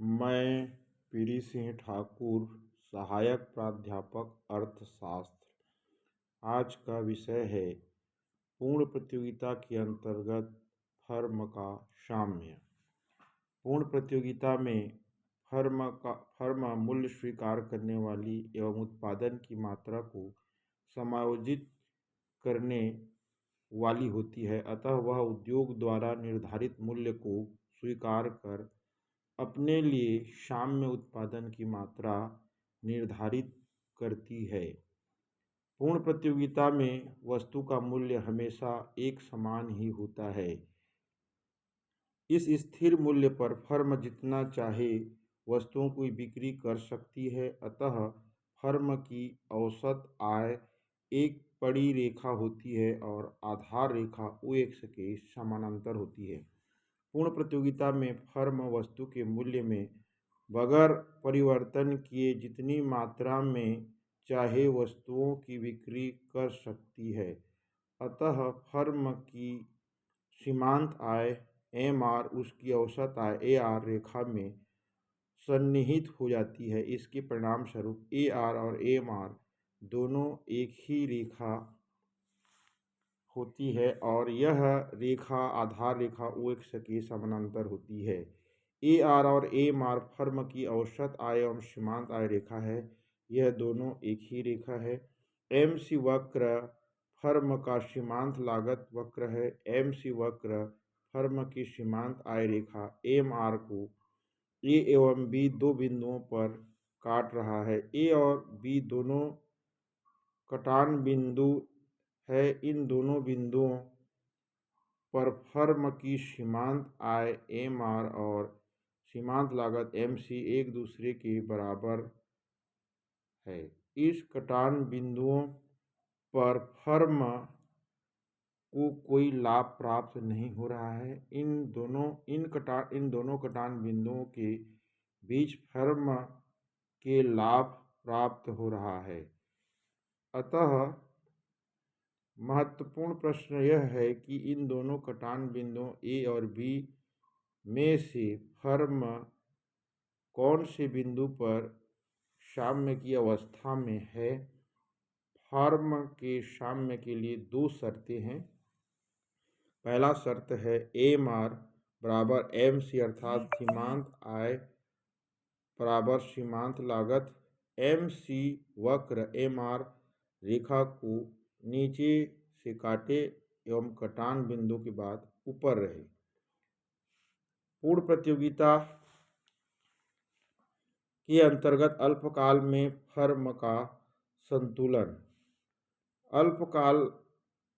मैं पीरी सिंह ठाकुर, सहायक प्राध्यापक अर्थशास्त्र। आज का विषय है पूर्ण प्रतियोगिता के अंतर्गत फर्म का साम्य। पूर्ण प्रतियोगिता में फर्म मूल्य स्वीकार करने वाली एवं उत्पादन की मात्रा को समायोजित करने वाली होती है, अतः वह उद्योग द्वारा निर्धारित मूल्य को स्वीकार कर अपने लिए साम्य उत्पादन की मात्रा निर्धारित करती है। पूर्ण प्रतियोगिता में वस्तु का मूल्य हमेशा एक समान ही होता है। इस स्थिर मूल्य पर फर्म जितना चाहे वस्तुओं की बिक्री कर सकती है, अतः फर्म की औसत आय एक पड़ी रेखा होती है और आधार रेखा ओ एक्स के समानांतर होती है। पूर्ण प्रतियोगिता में फर्म वस्तु के मूल्य में बगैर परिवर्तन किए जितनी मात्रा में चाहे वस्तुओं की बिक्री कर सकती है, अतः फर्म की सीमांत आय एम.आर. उसकी औसत आय ए.आर. रेखा में सन्निहित हो जाती है। इसके परिणाम स्वरूप ए.आर. और एम.आर. दोनों एक ही रेखा होती है और यह रेखा आधार रेखा ओ एक्स के समानांतर होती है। ए.आर. और एम.आर. फर्म की औसत आय एवं सीमांत आय रेखा है। यह दोनों एक ही रेखा है। एम.सी. वक्र फर्म का सीमांत लागत वक्र है। एम.सी. वक्र फर्म की सीमांत आय रेखा एम.आर. को ए एवं बी दो बिंदुओं पर काट रहा है। ए और बी दोनों कटान बिंदु है। इन दोनों बिंदुओं पर फर्म की सीमांत आय एम.आर. और सीमांत लागत एम.सी. एक दूसरे के बराबर है। इस कटान बिंदुओं पर फर्म को कोई लाभ प्राप्त नहीं हो रहा है। इन दोनों कटान बिंदुओं के बीच फर्म के लाभ प्राप्त हो रहा है। अतः महत्वपूर्ण प्रश्न यह है कि इन दोनों कटान बिंदुओं ए और बी में से फर्म कौन से बिंदु पर साम्य की अवस्था में है। फर्म के साम्य के लिए दो शर्तें हैं। पहला शर्त है एम.आर. बराबर एम.सी. अर्थात सीमांत आय बराबर सीमांत लागत। एम.सी. वक्र एम.आर. रेखा को नीचे से काटे एवं कटान बिंदु के बाद ऊपर रहे। पूर्ण प्रतियोगिता के अंतर्गत अल्पकाल में फर्म का संतुलन। अल्पकाल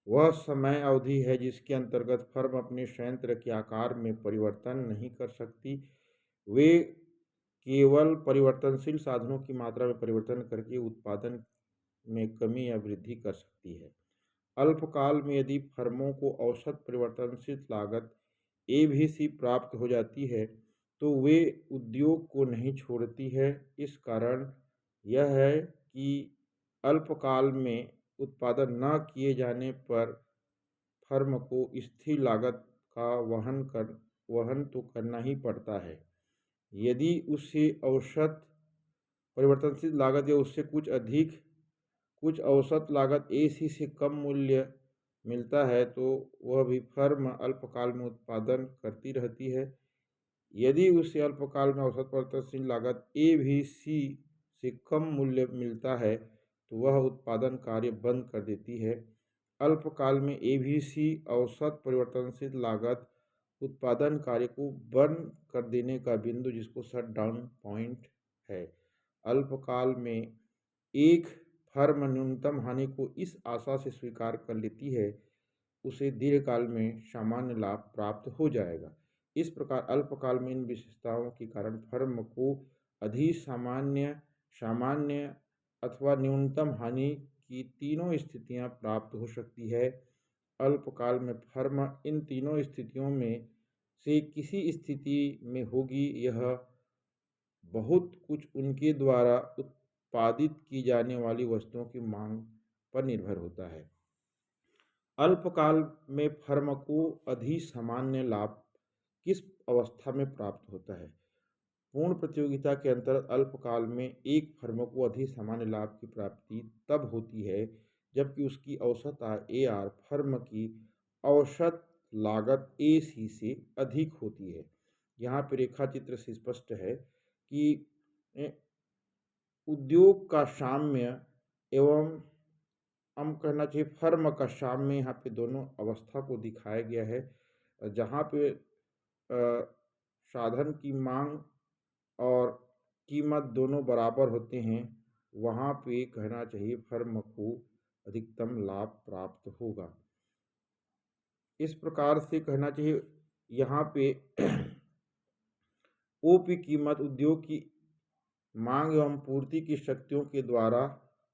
वह समय अवधि है जिसके अंतर्गत फर्म अपने संयंत्र के आकार में परिवर्तन नहीं कर सकती। वे केवल परिवर्तनशील साधनों की मात्रा में परिवर्तन करके उत्पादन में कमी या वृद्धि कर सकती है। अल्पकाल में यदि फर्मों को औसत परिवर्तनशील लागत ए.भी.सी. प्राप्त हो जाती है तो वे उद्योग को नहीं छोड़ती है। इस कारण यह है कि अल्पकाल में उत्पादन न किए जाने पर फर्म को स्थिर लागत का वहन तो करना ही पड़ता है। यदि उसे औसत परिवर्तनशील लागत या उससे कुछ औसत लागत ए.सी. से कम मूल्य मिलता है तो वह भी फर्म अल्पकाल में उत्पादन करती रहती है। यदि उसे अल्पकाल में औसत परिवर्तनशील लागत ए.भी.सी. से कम मूल्य मिलता है तो वह उत्पादन कार्य बंद कर देती है। अल्पकाल में ए.भी.सी. औसत परिवर्तनशील लागत उत्पादन कार्य को बंद कर देने का बिंदु जिसको शट डाउन पॉइंट है। अल्पकाल में एक फर्म न्यूनतम हानि को इस आशा से स्वीकार कर लेती है उसे दीर्घकाल में सामान्य लाभ प्राप्त हो जाएगा। इस प्रकार अल्पकाल में इन विशेषताओं के कारण फर्म को अधिसामान्य, सामान्य अथवा न्यूनतम हानि की तीनों स्थितियां प्राप्त हो सकती है। अल्पकाल में फर्म इन तीनों स्थितियों में से किसी स्थिति में होगी। यह बहुत कुछ उनके द्वारा उत्पादित की जाने वाली वस्तुओं की मांग पर निर्भर होता है। अल्पकाल में फर्म को अधिसामान्य लाभ किस अवस्था में प्राप्त होता है? पूर्ण प्रतियोगिता के अंतर्गत अल्पकाल में एक फर्म को अधिक सामान्य लाभ की प्राप्ति तब होती है जबकि उसकी औसत आय AR फर्म की औसत लागत AC से अधिक होती है। यहाँ पे रेखा चित्र से स्पष्ट है कि उद्योग का साम्य एवं हम कहना चाहिए फर्म का साम्य यहाँ पे दोनों अवस्था को दिखाया गया है, जहाँ पे साधन की मांग और कीमत दोनों बराबर होते हैं, वहाँ पे कहना चाहिए फर्म को अधिकतम लाभ प्राप्त होगा। इस प्रकार से कहना चाहिए यहाँ पे ओपी कीमत उद्योग की मांग एवं पूर्ति की शक्तियों के द्वारा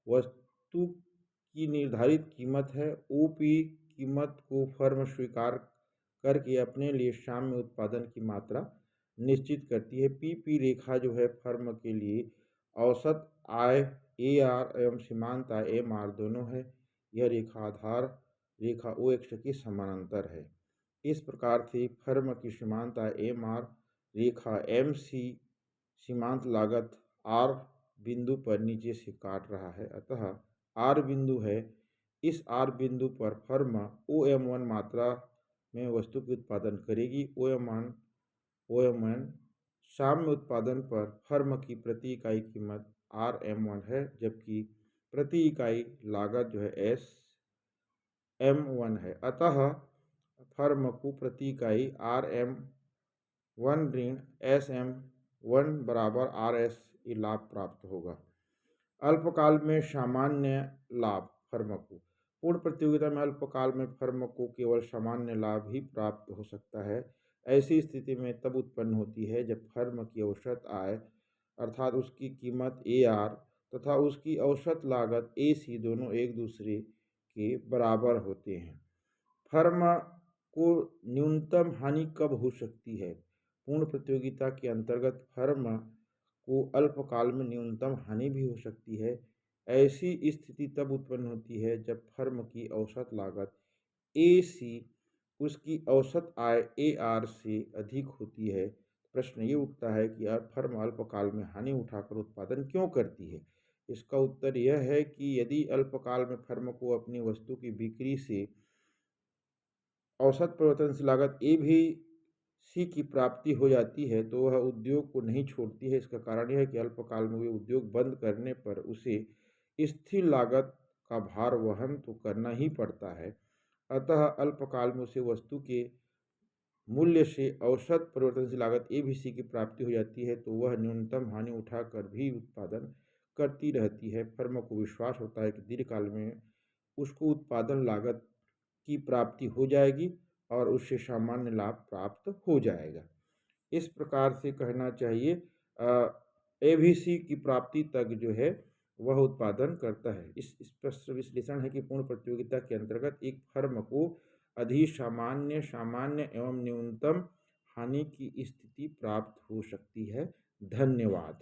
वस्तु की निर्धारित कीमत है। ओपी कीमत को फर्म स्वीकार करके अपने लिए साम्य उत्पादन की मात्रा निश्चित करती है। पीपी रेखा जो है फर्म के लिए औसत आय AR एवं सीमांत आय MR दोनों है। यह रेखा आधार रेखा OX के समानांतर है। इस प्रकार से फर्म की सीमांत आय MR रेखा MC सीमांत लागत R बिंदु पर नीचे से काट रहा है, अतः R बिंदु है। इस R बिंदु पर फर्म OM1 मात्रा में वस्तु की उत्पादन करेगी। OM1 साम्य उत्पादन पर फर्म की प्रति इकाई कीमत RM1 है, जबकि प्रति इकाई लागत जो है SM1 है। अतः फर्म को प्रति इकाई RM1 ऋण SM1 बराबर RS लाभ प्राप्त होगा। अल्पकाल में सामान्य लाभ फर्म को पूर्ण प्रतियोगिता में अल्पकाल में फर्म को केवल सामान्य लाभ ही प्राप्त हो सकता है। ऐसी स्थिति में तब उत्पन्न होती है जब फर्म की औसत आय अर्थात उसकी कीमत AR तथा उसकी औसत लागत AC दोनों एक दूसरे के बराबर होते हैं। फर्म को न्यूनतम हानि कब हो सकती है? पूर्ण प्रतियोगिता के अंतर्गत फर्म को अल्पकाल में न्यूनतम हानि भी हो सकती है। ऐसी स्थिति तब उत्पन्न होती है जब फर्म की औसत लागत AC उसकी औसत आय AR से अधिक होती है। प्रश्न ये उठता है कि फर्म अल्पकाल में हानि उठाकर उत्पादन क्यों करती है? इसका उत्तर यह है कि यदि अल्पकाल में फर्म को अपनी वस्तु की बिक्री से औसत परिवर्तनशील लागत ABC की प्राप्ति हो जाती है तो वह उद्योग को नहीं छोड़ती है। इसका कारण यह है कि अल्पकाल में वे उद्योग बंद करने पर उसे स्थिर लागत का भार वहन तो करना ही पड़ता है। अतः अल्पकाल में उसे वस्तु के मूल्य से औसत परिवर्तनशील लागत ABC की प्राप्ति हो जाती है, तो वह न्यूनतम हानि उठाकर भी उत्पादन करती रहती है। फर्म को विश्वास होता है कि दीर्घकाल में उसको उत्पादन लागत की प्राप्ति हो जाएगी और उससे सामान्य लाभ प्राप्त हो जाएगा। इस प्रकार से कहना चाहिए ABC की प्राप्ति तक जो है वह उत्पादन करता है। इस स्पष्ट विश्लेषण है कि पूर्ण प्रतियोगिता के अंतर्गत एक फर्म को अधिक सामान्य, सामान्य एवं न्यूनतम हानि की स्थिति प्राप्त हो सकती है। धन्यवाद।